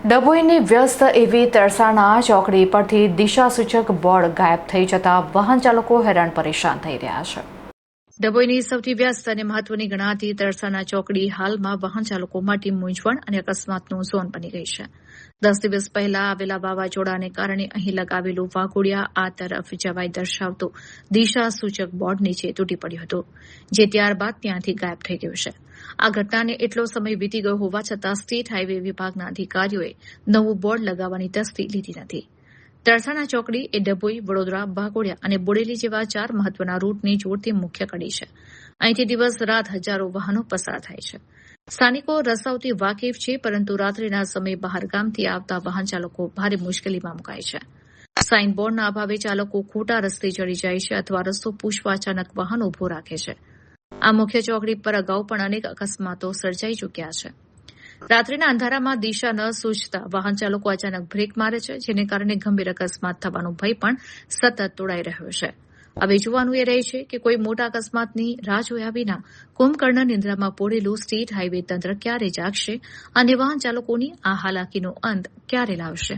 ડભોઈની વ્યસ્ત એવી તરસાણા ચોકડી પરથી દિશાસૂચક બોર્ડ ગાયબ થઈ જતા વાહન ચાલકો હેરાન પરેશાન થઈ રહ્યા છે. ડભોઈની સૌથી વ્યસ્ત અને મહત્વની ગણાતી તરસાણા ચોકડી હાલમાં વાહન ચાલકો માટે મૂંઝવણ અને અકસ્માતનો ઝોન બની ગઈ છે. 10 દિવસ પહેલા આવેલા વાવાઝોડાને કારણે અહીં લગાવેલું વાઘોડિયા આ તરફ જવાય દર્શાવતો દિશાસૂચક બોર્ડ નીચે તૂટી પડ્યું હતું, જે ત્યારબાદ ત્યાંથી ગાયબ થઈ ગયું છે. આ ઘટનાને એટલો સમય વીતી ગયો હોવા છતાં સ્ટેટ હાઇવે વિભાગના અધિકારીઓએ નવું બોર્ડ લગાવવાની તસ્દી લીધી નથી. તરસાણા ચોકડી એ ડભોઈ, વડોદરા, વાઘોડિયા અને બોડેલી જેવા 4 મહત્વના રૂટને જોડતી મુખ્ય કડી છે. અહીંથી દિવસ રાત હજારો વાહનો પસાર થાય છે. સ્થાનિકો રસ્તાઓથી વાકેફ છે, પરંતુ રાત્રિના સમયે બહારગામથી આવતા વાહન ચાલકો ભારે મુશ્કેલીમાં મુકાય છે. સાઇન બોર્ડના અભાવે ચાલકો ખોટા રસ્તે ચડી જાય છે અથવા રસ્તો પૂછવા અચાનક વાહન ઉભો રાખે છે. આ મુખ્ય ચોકડી પર અગાઉ પણ અનેક અકસ્માતો સર્જાઈ ચૂક્યા છે. રાત્રિના અંધારામાં દિશા ન સૂઝતા વાહન ચાલકો અચાનક બ્રેક મારે છે, જેને કારણે ગંભીર અકસ્માત થવાનો ભય પણ સતત તોડાઈ રહ્યો છે. હવે જોવાનું એ રહે છે કે કોઈ મોટા અકસ્માતની રાહ જોયા વિના કુંભકર્ણ નિંદ્રામાં પોડેલું સ્ટેટ હાઇવે તંત્ર ક્યારે જાગશે અને વાહન ચાલકોની આ હાલાકીનો અંત ક્યારે લાવશે.